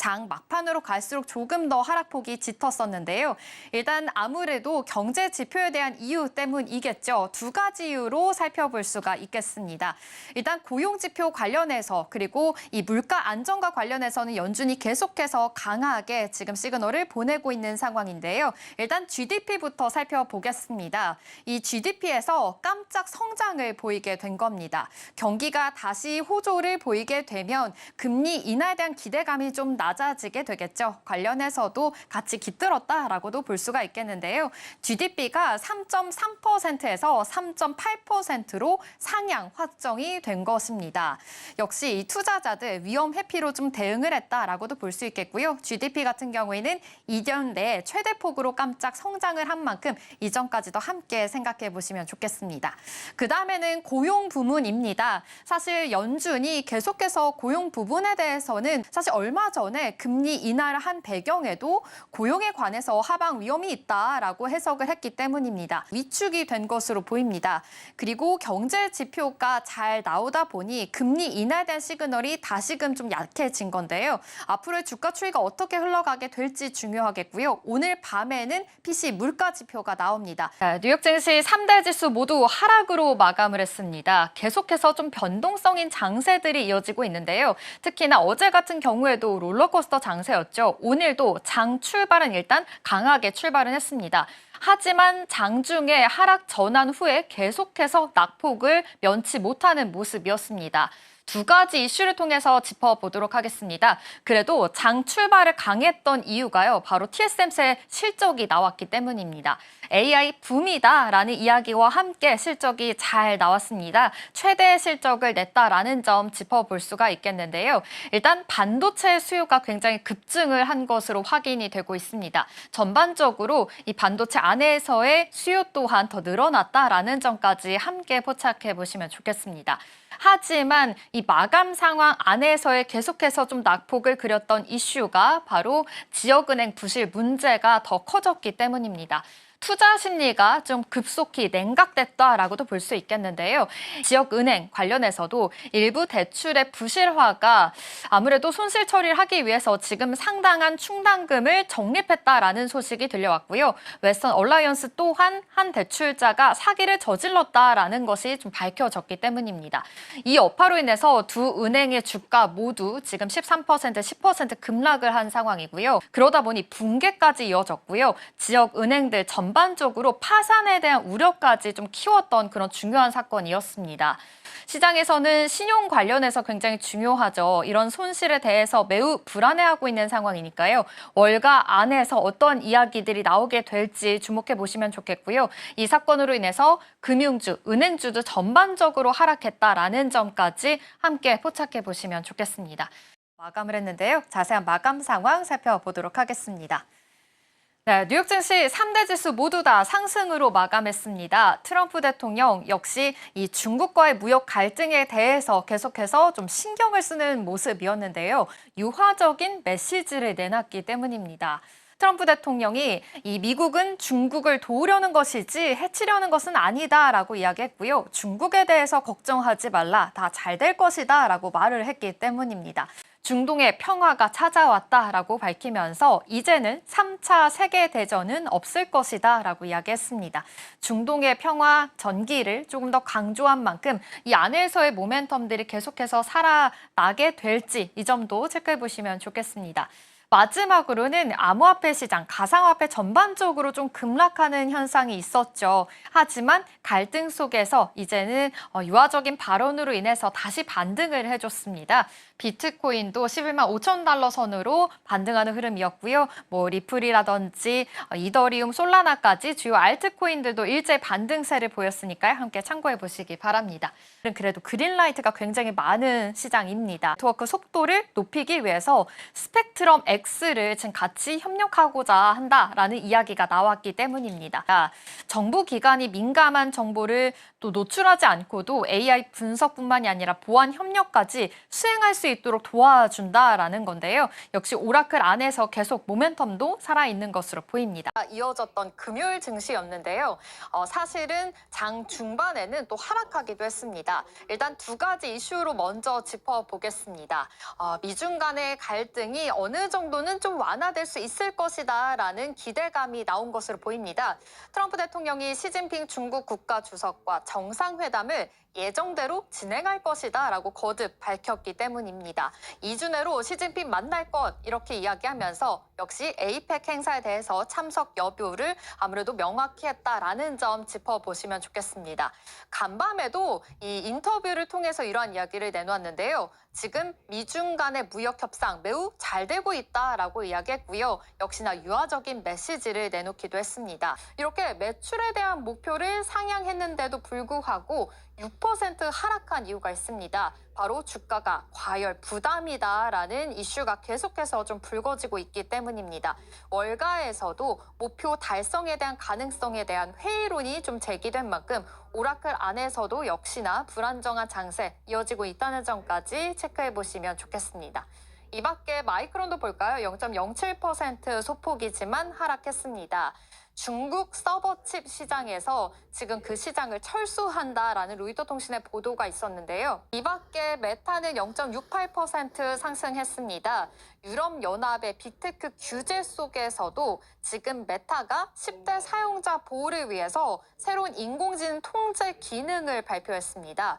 장 막판으로 갈수록 조금 더 하락폭이 짙었었는데요. 일단 아무래도 경제 지표에 대한 이유 때문이겠죠. 두 가지 이유로 살펴볼 수가 있겠습니다. 일단 고용 지표 관련해서 그리고 이 물가 안정과 관련해서는 연준이 계속해서 강하게 지금 시그널을 보내고 있는 상황인데요. 일단 GDP부터 살펴보겠습니다. 이 GDP에서 깜짝 성장을 보이게 된 겁니다. 경기가 다시 호조를 보이게 되면 금리 인하에 대한 기대감이 좀 낮아지게 되겠죠. 관련해서도 같이 깃들었다라고도 볼 수가 있겠는데요. GDP가 3.3%에서 3.8%로 상향 확정이 된 것입니다. 역시 이 투자자들 위험 회피로 좀 대응을 했다라고도 볼 수 있겠고요. GDP 같은 경우에는 2년 내에 최대 폭으로 깜짝 성장을 한 만큼 이전까지도 함께 생각해 보시면 좋겠습니다. 그다음에는 고용 부문입니다. 사실 연준이 계속해서 고용 부분에 대해서는 사실 얼마 전에 금리 인하를 한 배경에도 고용에 관해서 하방 위험이 있다라고 해석을 했기 때문입니다. 위축이 된 것으로 보입니다. 그리고 경제 지표가 잘 나오다 보니 금리 인하에 대한 시그널이 다시금 좀 약해진 건데요. 앞으로의 주가 추이가 어떻게 흘러가게 될지 중요하겠고요. 오늘 밤에는 PC 물가 지표가 나옵니다. 뉴욕 증시 3대 지수 모두 하락으로 마감을 했습니다. 계속해서 좀 변동성인 장세들이 이어지고 있는데요. 특히나 어제 같은 경우에도 롤러코스터 장세였죠. 오늘도 장 출발은 일단 강하게 출발은 했습니다. 하지만 장중에 하락 전환 후에 계속해서 낙폭을 면치 못하는 모습이었습니다. 두 가지 이슈를 통해서 짚어보도록 하겠습니다. 그래도 장 출발을 강했던 이유가요. 바로 TSMC의 실적이 나왔기 때문입니다. AI 붐이다라는 이야기와 함께 실적이 잘 나왔습니다. 최대 실적을 냈다라는 점 짚어볼 수가 있겠는데요. 일단 반도체 수요가 굉장히 급증을 한 것으로 확인이 되고 있습니다. 전반적으로 이 반도체 안에서의 수요 또한 더 늘어났다라는 점까지 함께 포착해 보시면 좋겠습니다. 하지만 이 마감 상황 안에서의 계속해서 좀 낙폭을 그렸던 이슈가 바로 지역은행 부실 문제가 더 커졌기 때문입니다. 투자 심리가 좀 급속히 냉각됐다라고도 볼 수 있겠는데요. 지역은행 관련해서도 일부 대출의 부실화가 아무래도 손실 처리를 하기 위해서 지금 상당한 충당금을 적립했다라는 소식이 들려왔고요. 웨스턴 얼라이언스 또한 한 대출자가 사기를 저질렀다라는 것이 좀 밝혀졌기 때문입니다. 이 여파로 인해서 두 은행의 주가 모두 지금 13%, 10% 급락을 한 상황이고요. 그러다 보니 붕괴까지 이어졌고요. 지역은행들 전반적으로 파산에 대한 우려까지 좀 키웠던 그런 중요한 사건이었습니다. 시장에서는 신용 관련해서 굉장히 중요하죠. 이런 손실에 대해서 매우 불안해하고 있는 상황이니까요. 월가 안에서 어떤 이야기들이 나오게 될지 주목해 보시면 좋겠고요. 이 사건으로 인해서 금융주, 은행주도 전반적으로 하락했다라는 점까지 함께 포착해 보시면 좋겠습니다. 마감을 했는데요. 자세한 마감 상황 살펴보도록 하겠습니다. 네, 뉴욕 증시 3대 지수 모두 다 상승으로 마감했습니다. 트럼프 대통령 역시 이 중국과의 무역 갈등에 대해서 계속해서 좀 신경을 쓰는 모습이었는데요. 유화적인 메시지를 내놨기 때문입니다. 트럼프 대통령이 이 미국은 중국을 도우려는 것이지 해치려는 것은 아니다라고 이야기했고요. 중국에 대해서 걱정하지 말라, 다 잘 될 것이다라고 말을 했기 때문입니다. 중동의 평화가 찾아왔다라고 밝히면서 이제는 3차 세계대전은 없을 것이다라고 이야기했습니다. 중동의 평화 전기를 조금 더 강조한 만큼 이 안에서의 모멘텀들이 계속해서 살아나게 될지 이 점도 체크해 보시면 좋겠습니다. 마지막으로는 암호화폐 시장, 가상화폐 전반적으로 좀 급락하는 현상이 있었죠. 하지만 갈등 속에서 이제는 유화적인 발언으로 인해서 다시 반등을 해줬습니다. 비트코인도 11만 5천 달러 선으로 반등하는 흐름이었고요. 리플이라든지 이더리움, 솔라나까지 주요 알트코인들도 일제 반등세를 보였으니까요. 함께 참고해 보시기 바랍니다. 그래도 그린라이트가 굉장히 많은 시장입니다. 네트워크 속도를 높이기 위해서 스펙트럼 X를 지금 같이 협력하고자 한다라는 이야기가 나왔기 때문입니다. 정부 기관이 민감한 정보를 또 노출하지 않고도 AI 분석뿐만이 아니라 보안 협력까지 수행할 수 있도록 도와준다라는 건데요. 역시 오라클 안에서 계속 모멘텀도 살아있는 것으로 보입니다. 이어졌던 금요일 증시였는데요. 사실은 장 중반에는 또 하락하기도 했습니다. 일단 두 가지 이슈로 먼저 짚어보겠습니다. 미중 간의 갈등이 어느 정도는 좀 완화될 수 있을 것이다라는 기대감이 나온 것으로 보입니다. 트럼프 대통령이 시진핑 중국 국가주석과 정상회담을 예정대로 진행할 것이다라고 거듭 밝혔기 때문입니다. 2주 내로 시진핑 만날 것 이렇게 이야기하면서 역시 에이펙 행사에 대해서 참석 여부를 아무래도 명확히 했다라는 점 짚어보시면 좋겠습니다. 간밤에도 이 인터뷰를 통해서 이러한 이야기를 내놓았는데요. 지금 미중 간의 무역 협상 매우 잘 되고 있다라고 이야기했고요. 역시나 유화적인 메시지를 내놓기도 했습니다. 이렇게 매출에 대한 목표를 상향했는데도 불구하고 6% 하락한 이유가 있습니다. 바로 주가가 과열 부담이다라는 이슈가 계속해서 좀 불거지고 있기 때문입니다. 월가에서도 목표 달성에 대한 가능성에 대한 회의론이 좀 제기된 만큼 오라클 안에서도 역시나 불안정한 장세 이어지고 있다는 점까지 체크해 보시면 좋겠습니다. 이 밖에 마이크론도 볼까요? 0.07% 소폭이지만 하락했습니다. 중국 서버칩 시장에서 지금 그 시장을 철수한다라는 로이터 통신의 보도가 있었는데요. 이 밖에 메타는 0.68% 상승했습니다. 유럽연합의 빅테크 규제 속에서도 지금 메타가 10대 사용자 보호를 위해서 새로운 인공지능 통제 기능을 발표했습니다.